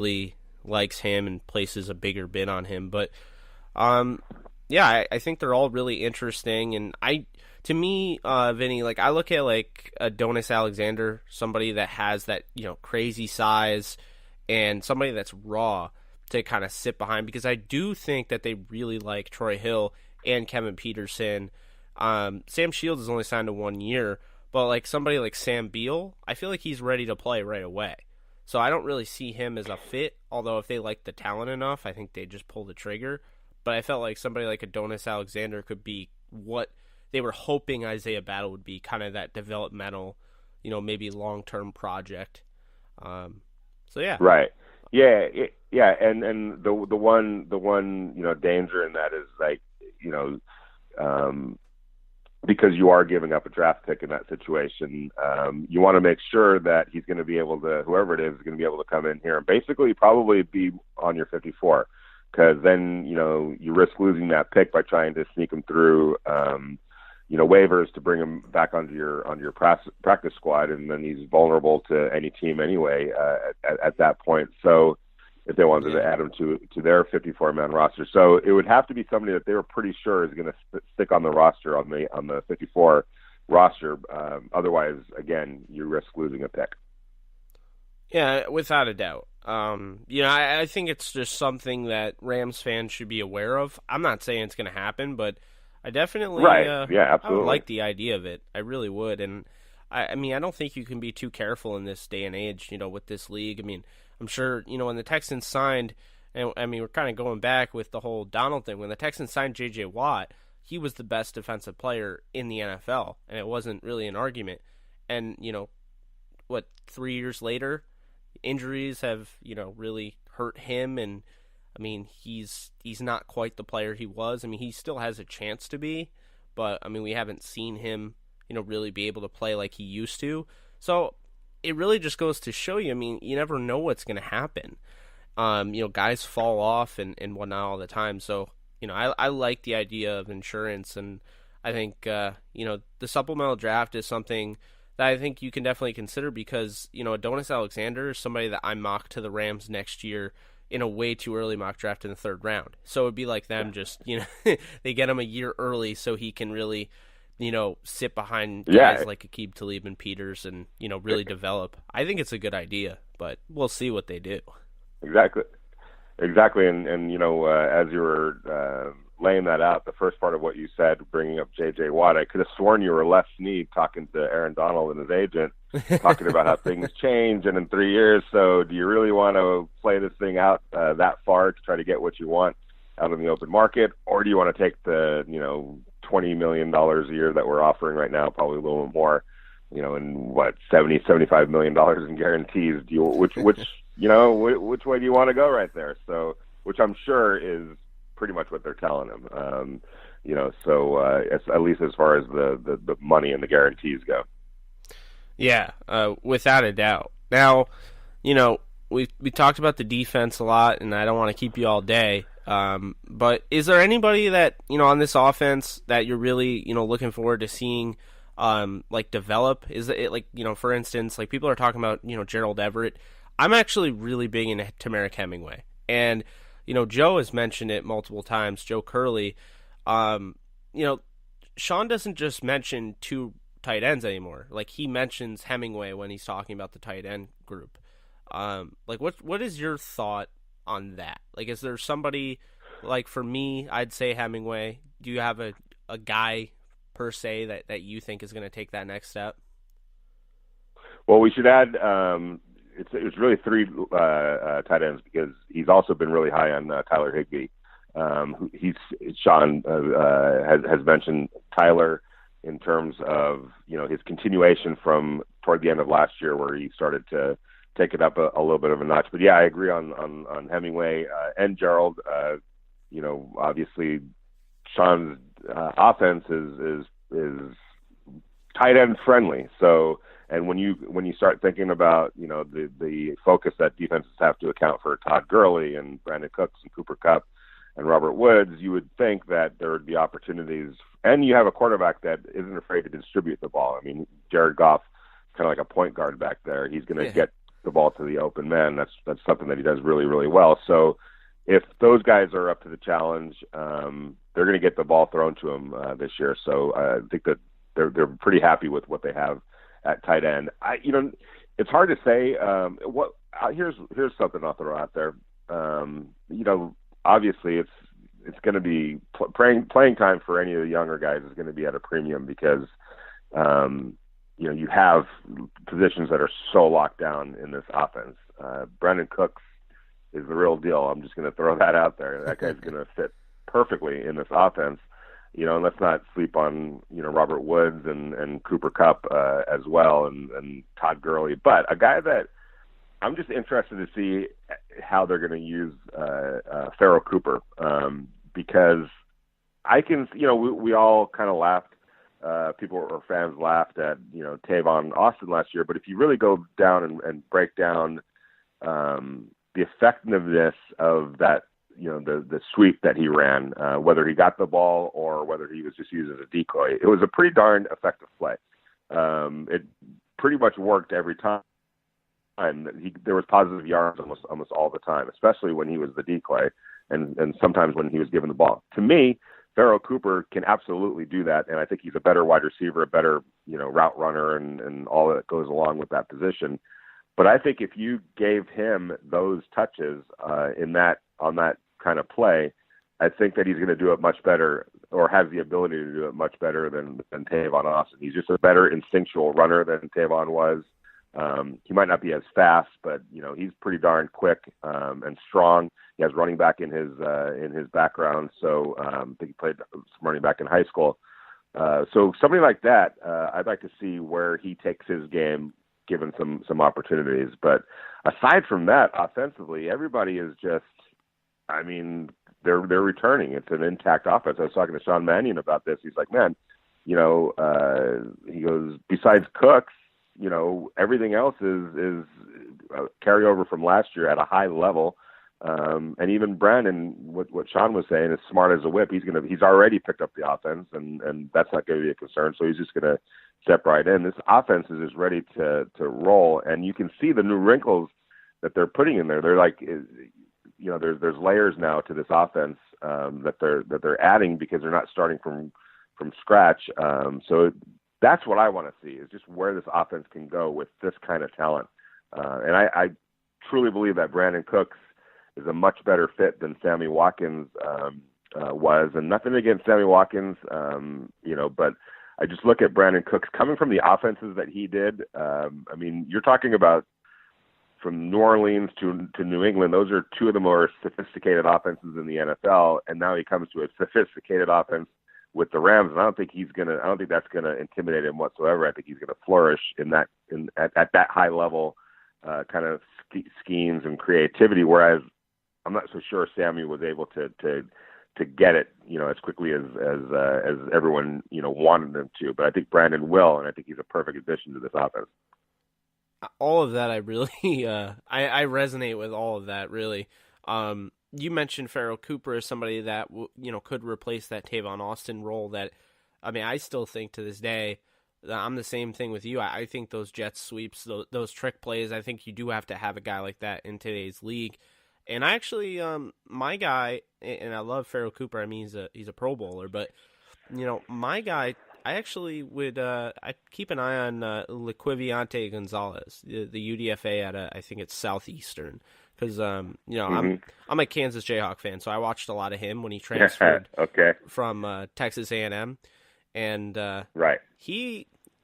really likes him and places a bigger bid on him. But I think they're all really interesting. And to me, Vinny, like I look at like Adonis Alexander, somebody that has that crazy size, and somebody that's raw to kind of sit behind, because I do think that they really like Troy Hill and Kevin Peterson. Sam Shields is only signed to 1 year, but like somebody like Sam Beal, I feel like he's ready to play right away. So I don't really see him as a fit, although if they like the talent enough, I think they just pull the trigger. But I felt like somebody like Adonis Alexander could be what they were hoping Isaiah Battle would be, kind of that developmental, maybe long-term project. So yeah. Right. Yeah. Yeah. And the one danger in that is like, because you are giving up a draft pick in that situation, you want to make sure that he's going to be able to, whoever it is going to be able to come in here and basically probably be on your 54, because then, you risk losing that pick by trying to sneak him through, waivers to bring him back onto your practice squad, and then he's vulnerable to any team anyway at that point. So if they wanted to add him to their 54-man roster, so it would have to be somebody that they were pretty sure is going to stick on the roster on the 54 roster. Otherwise, again, you risk losing a pick. Yeah, without a doubt. I think it's just something that Rams fans should be aware of. I'm not saying it's going to happen, but I definitely absolutely. I would like the idea of it. I really would. And I mean, I don't think you can be too careful in this day and age, with this league. I mean, I'm sure, when the Texans signed, and I mean, we're kind of going back with the whole Donald thing. When the Texans signed J.J. Watt, he was the best defensive player in the NFL, and it wasn't really an argument. And, 3 years later, injuries have, really hurt him, and I mean, he's not quite the player he was. I mean, he still has a chance to be, but I mean, we haven't seen him, really be able to play like he used to. So it really just goes to show you, I mean, you never know what's going to happen. Guys fall off and whatnot all the time. So, I like the idea of insurance, and I think, the supplemental draft is something that I think you can definitely consider, because, Adonis Alexander is somebody that I mock to the Rams next year in a way too early mock draft in the third round. So it'd be like them just, they get him a year early so he can really, sit behind guys like Aqib Talib and Peters and, really develop. I think it's a good idea, but we'll see what they do. Exactly. And as you were laying that out, the first part of what you said, bringing up J.J. Watt, I could have sworn you were Les Snead talking to Aaron Donald and his agent, talking about how things change and in 3 years. So do you really want to play this thing out that far to try to get what you want out in the open market? Or do you want to take the, $20 million a year that we're offering right now, probably a little bit more, and what, $75 million in guarantees? Which way do you want to go right there? So, which I'm sure is pretty much what they're telling him. It's, at least as far as the money and the guarantees go. Yeah, without a doubt. Now, we talked about the defense a lot, and I don't want to keep you all day. But is there anybody that, on this offense that you're really, looking forward to seeing, develop? Is it like, for instance, like people are talking about, Gerald Everett. I'm actually really big into Tamarick Hemingway. And, Joe has mentioned it multiple times, Joe Curley. Sean doesn't just mention two tight ends anymore. Like, he mentions Hemingway when he's talking about the tight end group. What is your thought on that? Like, is there somebody, like, for me, I'd say Hemingway. Do you have a guy per se that you think is going to take that next step? Well, we should add, it's really three tight ends, because he's also been really high on Tyler Higbee. Sean has mentioned Tyler in terms of, his continuation from toward the end of last year, where he started to take it up a little bit of a notch. But yeah, I agree on Hemingway and Gerald. Obviously Sean's offense is tight end friendly. So, and when you start thinking about, the focus that defenses have to account for Todd Gurley and Brandon Cooks and Cooper Kupp and Robert Woods, you would think that there would be opportunities. And you have a quarterback that isn't afraid to distribute the ball. I mean, Jared Goff, kind of like a point guard back there. He's going to get the ball to the open man. That's something that he does really, really well. So if those guys are up to the challenge, they're going to get the ball thrown to them this year. So I think that they're pretty happy with what they have at tight end. It's hard to say. Here's something I'll throw out there. Obviously it's going to be playing time for any of the younger guys is going to be at a premium because you have positions that are so locked down in this offense. Brandon Cooks is the real deal. I'm just going to throw that out there. That guy's going to fit perfectly in this offense. And let's not sleep on Robert Woods and Cooper Kupp as well, and Todd Gurley. But a guy that I'm just interested to see how they're going to use Pharoh Cooper, because I can, we all kind of laughed. People or fans laughed at Tavon Austin last year, but if you really go down and break down the effectiveness of that, the sweep that he ran, whether he got the ball or whether he was just used as a decoy, it was a pretty darn effective play. It pretty much worked every time. There was positive yards almost all the time, especially when he was the decoy, and sometimes when he was given the ball. To me, Pharoh Cooper can absolutely do that, and I think he's a better wide receiver, a better route runner, and all that goes along with that position. But I think if you gave him those touches on that kind of play, I think that he's going to do it much better, or has the ability to do it much better than Tavon Austin. He's just a better instinctual runner than Tavon was. He might not be as fast, but he's pretty darn quick and strong. He has running back in his background, so I think he played some running back in high school. So somebody like that, I'd like to see where he takes his game, given some opportunities. But aside from that, offensively, everybody is just, they're returning. It's an intact offense. I was talking to Sean Mannion about this. He's like, man, he goes, besides Cooks, everything else is carryover from last year at a high level. And even Brandon, what Sean was saying, is smart as a whip. He's already picked up the offense, and that's not going to be a concern. So he's just going to step right in. This offense is just ready to roll, and you can see the new wrinkles that they're putting in there. They're like, there's layers now to this offense that they're adding, because they're not starting from scratch. So that's what I want to see, is just where this offense can go with this kind of talent. And I truly believe that Brandon Cooks is a much better fit than Sammy Watkins was. And nothing against Sammy Watkins, but I just look at Brandon Cooks coming from the offenses that he did. You're talking about from New Orleans to New England. Those are two of the more sophisticated offenses in the NFL. And now he comes to a sophisticated offense with the Rams, and I don't think that's gonna intimidate him whatsoever. I think he's gonna flourish at that high level kind of schemes and creativity. Whereas I'm not so sure Sammy was able to get it, as quickly as everyone wanted him to. But I think Brandon will, and I think he's a perfect addition to this offense. All of that, I really I resonate with all of that, really. You mentioned Pharoh Cooper as somebody that could replace that Tavon Austin role. That, I still think to this day, I'm the same thing with you. I think those jet sweeps, those trick plays, I think you do have to have a guy like that in today's league. And I actually, my guy, and I love Pharoh Cooper. He's a Pro Bowler, but my guy, I actually would I keep an eye on Liquiviante Gonzalez, the UDFA at I think it's Southeastern. Because I'm a Kansas Jayhawk fan, so I watched a lot of him when he transferred from Texas A&M, and right.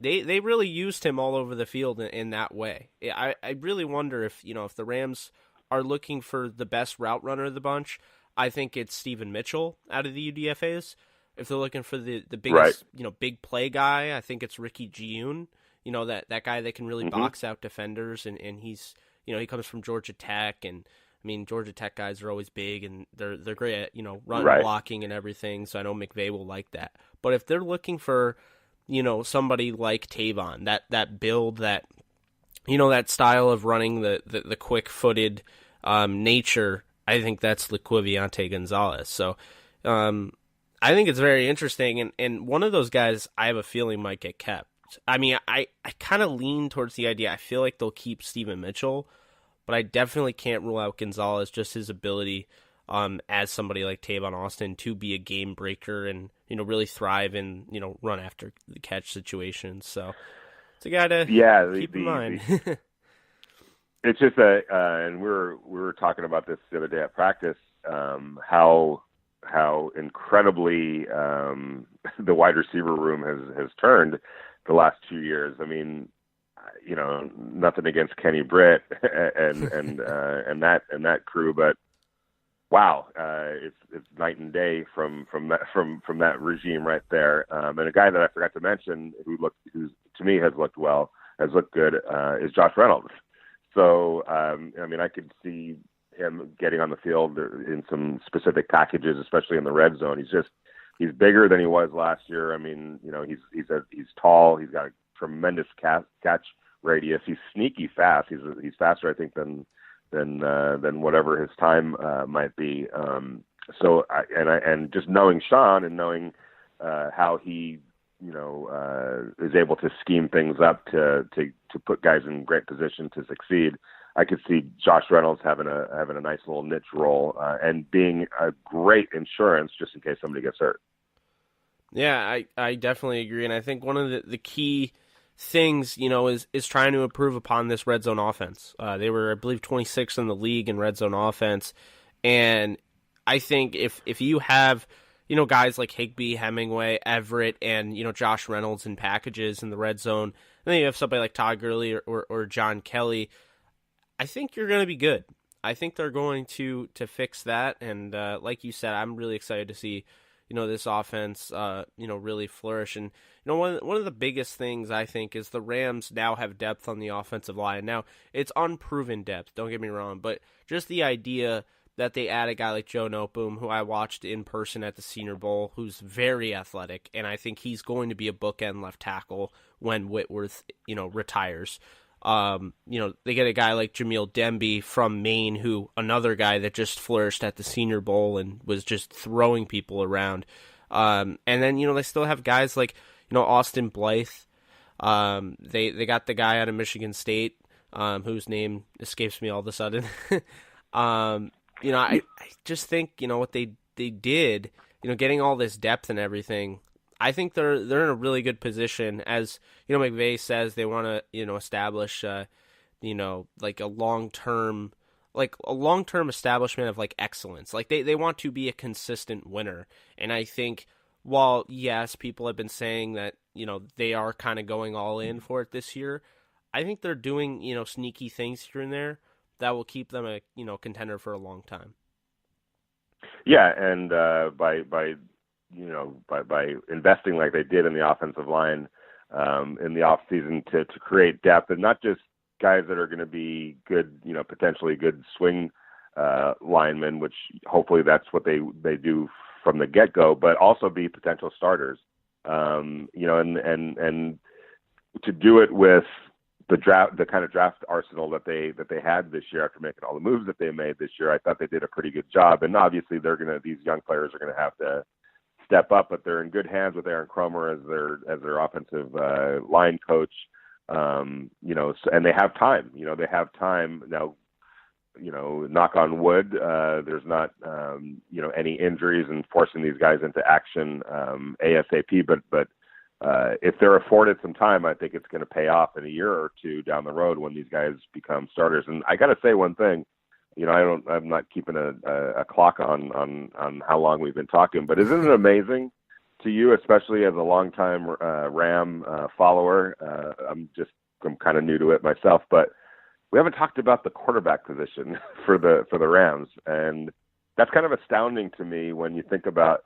They really used him all over the field in that way. I really wonder if the Rams are looking for the best route runner of the bunch. I think it's Steven Mitchell out of the UDFAs. If they're looking for the biggest big play guy, I think it's Ricky Giun. That guy that can really box out defenders, and he's. He comes from Georgia Tech, and Georgia Tech guys are always big, and they're great at run blocking and everything. So I know McVay will like that. But if they're looking for somebody like Tavon, that build, that that style of running, the quick footed nature, I think that's Liquiviante Gonzalez. So I think it's very interesting, and one of those guys I have a feeling might get kept. I mean, I kind of lean towards the idea. I feel like they'll keep Steven Mitchell, but I definitely can't rule out Gonzalez, just his ability as somebody like Tavon Austin to be a game breaker and, really thrive in, run after the catch situations. So it's a guy to keep in mind. It's just and we were talking about this the other day at practice, how incredibly the wide receiver room has turned the last 2 years. I mean, nothing against Kenny Britt and that crew, but wow, it's night and day from that regime right there. And a guy that I forgot to mention who's to me has looked good, is Josh Reynolds. So I mean, I could see him getting on the field in some specific packages, especially in the red zone. He's bigger than he was last year. I mean, he's tall. He's got a tremendous catch radius. He's sneaky fast. He's faster, I think, than whatever his time might be. So just knowing Sean and knowing how he is able to scheme things up to put guys in great position to succeed, I could see Josh Reynolds having a nice little niche role and being a great insurance just in case somebody gets hurt. Yeah, I definitely agree, and I think one of the key things, is trying to improve upon this red zone offense. They were, I believe, 26th in the league in red zone offense, and I think if you have guys like Higbee, Hemingway, Everett, and Josh Reynolds in packages in the red zone, and then you have somebody like Todd Gurley or John Kelly, I think you're going to be good. I think they're going to fix that, and like you said, I'm really excited to see this offense really flourish. And one of the biggest things I think is the Rams now have depth on the offensive line. Now it's unproven depth, don't get me wrong, but just the idea that they add a guy like Joe Noteboom, who I watched in person at the Senior Bowl, who's very athletic, and I think he's going to be a bookend left tackle when Whitworth, retires. They get a guy like Jamil Demby from Maine, another guy that just flourished at the Senior Bowl and was just throwing people around. And then, they still have guys like, Austin Blythe. They got the guy out of Michigan State, whose name escapes me all of a sudden. I just think, what they did, getting all this depth and everything, I think they're in a really good position. As McVay says, they want to establish like a long term establishment of like excellence. Like they want to be a consistent winner. And I think while yes, people have been saying that they are kind of going all in for it this year, I think they're doing sneaky things here and there that will keep them a contender for a long time. Yeah, and by investing like they did in the offensive line in the offseason to create depth, and not just guys that are going to be good, potentially good swing linemen, which hopefully that's what they do from the get-go, but also be potential starters. And to do it with the kind of draft arsenal that they had this year after making all the moves that they made this year, I thought they did a pretty good job. And obviously these young players are going to have to step up, but they're in good hands with Aaron Cromer as their offensive line coach. And they have time. They have time now. Knock on wood, there's not any injuries and forcing these guys into action ASAP. But if they're afforded some time, I think it's going to pay off in a year or two down the road when these guys become starters. And I got to say one thing. I'm not keeping a clock on how long we've been talking, but isn't it amazing to you, especially as a longtime Ram follower? I'm kind of new to it myself, but we haven't talked about the quarterback position for the Rams, and that's kind of astounding to me when you think about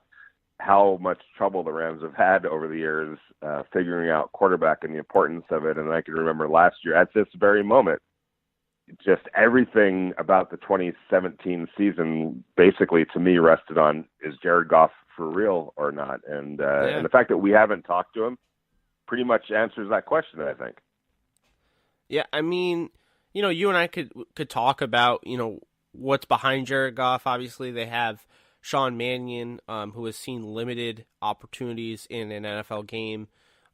how much trouble the Rams have had over the years figuring out quarterback and the importance of it. And I can remember last year at this very moment, just everything about the 2017 season basically to me rested on, is Jared Goff for real or not? And the fact that we haven't talked to him pretty much answers that question, I think. Yeah, I mean, you and I could talk about, what's behind Jared Goff. Obviously, they have Sean Mannion, who has seen limited opportunities in an NFL game.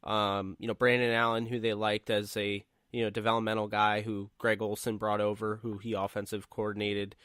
Brandon Allen, who they liked as a developmental guy who Greg Olson brought over, who he offensive coordinated